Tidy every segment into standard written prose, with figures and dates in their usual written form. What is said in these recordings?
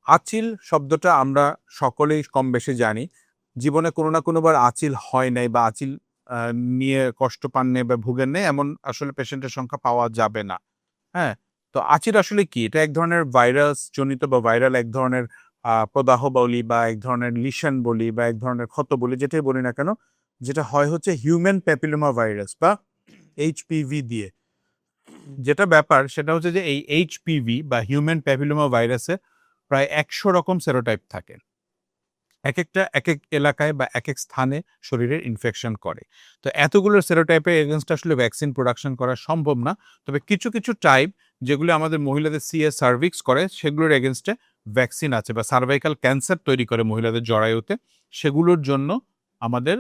আচিল শব্দটা আমরা সকলেই কম বেশি জানি। জীবনে কোনো না কোনোবার আচিল হয় নাই বা আচিল নিয়ে কষ্ট পান নাই বা ভুগেন নাই এমন আসলে পেশেন্টের সংখ্যা পাওয়া যাবে না। হ্যাঁ? তো আচিল আসলে কি? এটা এক ধরনের ভাইরাস জনিত বা ভাইরাল এক ধরনের প্রদাহ বলি বা এক ধরনের লিশন বলি বা এক ধরনের ক্ষত বলি, যেটাই বলি না কেন, যেটা হয় হচ্ছে হিউম্যান প্যাপিলোমা ভাইরাস বা এইচপিভি দিয়ে। যেটা ব্যাপার সেটা হচ্ছে যে এই এইচপিভি বা হিউম্যান প্যাপিলোমা ভাইরাসে প্রায় ১০০ রকম সেরোটাইপ থাকে। একেকটা একেক এলাকায় বা একেক স্থানে শরীরের ইনফেকশন করে। তো এতগুলো সেরোটাইপের এগেইনস্ট আসলে ভ্যাকসিন প্রোডাকশন করা সম্ভব না। তবে কিছু, কিছু টাইপ যেগুলো আমাদের মহিলাদের সিএ সার্ভিক্স করে সেগুলোর এগেইনস্টে ভ্যাকসিন আছে বা সার্ভাইকাল ক্যান্সার তৈরি করে মহিলাদের জরায়ুতে, সেগুলোর জন্য আমাদের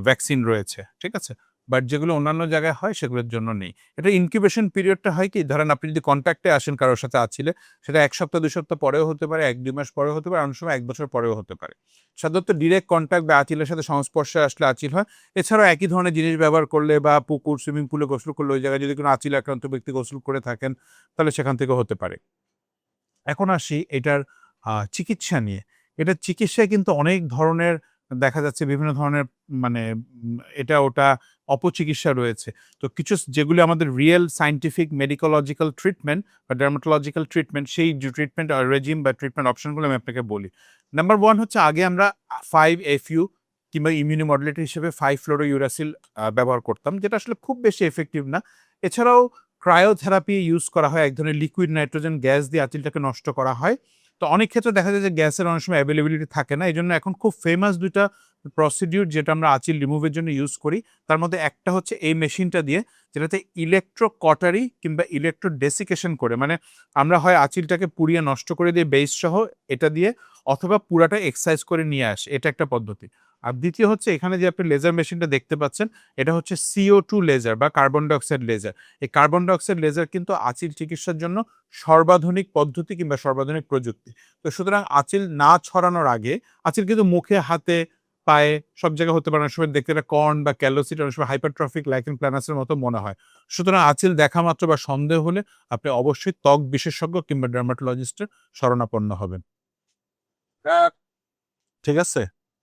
ভ্যাকসিন রয়েছে। ঠিক আছে? বাট যেগুলো অন্যান্য জায়গায় হয় সেগুলোর জন্য নেই। এটা ইনকিউবেশন পিরিয়ডটা হয় কি? ধরেন আপনি যদি কনট্যাক্টে আসেন কারো সাথে আঁচিলে, সেটা ১ সপ্তাহ ২ সপ্তাহ পরেও হতে পারে, ১-২ মাস পরেও হতে পারে, অনেক সময় ১ বছর পরেও হতে পারে। সাধারণত ডিরেক্ট কন্ট্যাক্ট বা আঁচিলের সাথে সংস্পর্শে আসলে আঁচিল হয়। এছাড়াও একই ধরনের জিনিস ব্যবহার করলে বা পুকুর, সুইমিং পুলে গোসল করলে ওই জায়গায় যদি কোনো আঁচিল আক্রান্ত ব্যক্তি গোসল করে থাকেন, তাহলে সেখান থেকেও হতে পারে। এখন আসি এটার চিকিৎসা নিয়ে। এটার চিকিৎসায় কিন্তু অনেক ধরনের দেখা যাচ্ছে বিভিন্ন ধরনের মানে এটা ওটা অপচিকিৎসা রয়েছে। তো কিছু যেগুলো আমাদের রিয়েল সায়েন্টিফিক মেডিকোলজিক্যাল ট্রিটমেন্ট বা ডার্মাটোলজিক্যাল ট্রিটমেন্ট, সেই যে ট্রিটমেন্ট রেজিম বা ট্রিটমেন্ট অপশনগুলো আমি আপনাকে বলি। নাম্বার 1 হচ্ছে আগে আমরা 5-FU কিংবা ইমিউনোমডুলেটর হিসেবে 5-ফ্লোরোইউরাসিল ব্যবহার করতাম, যেটা আসলে খুব বেশি এফেক্টিভ না। এছাড়াও ক্রায়োথেরাপি ইউজ করা হয়, এক ধরনের লিকুইড নাইট্রোজেন গ্যাস দিয়ে আঁচিলটাকে নষ্ট করা হয়। তো অনেক ক্ষেত্রে দেখা যায় যে গ্যাসের অনেক সময় অ্যাভেলেবিলিটি থাকে না। এজন্য এখন খুব ফেমাস ২ টা প্রসিডিউর যেটা আমরা আঁচিল রিমুভের জন্য ইউজ করি। তার মধ্যে একটা হচ্ছে এই মেশিনটা দিয়ে, যেটাতে ইলেকট্রো কটারি কিংবা ইলেকট্রো ডেসিকেশন করে, মানে আমরা হয় আঁচিলটাকে পুড়িয়ে নষ্ট করে দিয়ে বেইস সহ এটা দিয়ে, অথবা পুরাটা এক্সারসাইজ করে নিয়ে আসে। এটা একটা পদ্ধতি। আর দ্বিতীয় হচ্ছে এখানে যে আপনি লেজার মেশিনটা দেখতে পাচ্ছেন, এটা হচ্ছে CO2 লেজার বা কার্বন ডাইঅক্সাইড লেজার। এই কার্বন ডাইঅক্সাইড লেজার কিন্তু আঁচিল চিকিৎসার জন্য সর্বাধুনিক পদ্ধতি কিংবা সর্বাধুনিক প্রযুক্তি। তো সুতরাং আঁচিল না ছড়ানোর আগে, আঁচিল কিন্তু মুখে, হাতে, পায়ে সব জায়গায় হতে পারে। অনেক সময় দেখতে একটা কর্ন বা ক্যালোসিড, অনেক সময় হাইপারট্রফিক লাইকেন প্ল্যানাসের মতো মনে হয়। সুতরাং আঁচিল দেখা মাত্র বা সন্দেহ হলে আপনি অবশ্যই ত্বক বিশেষজ্ঞ কিংবা ডার্মাটোলজিস্টের শরণাপন্ন হবেন। ঠিক আছে?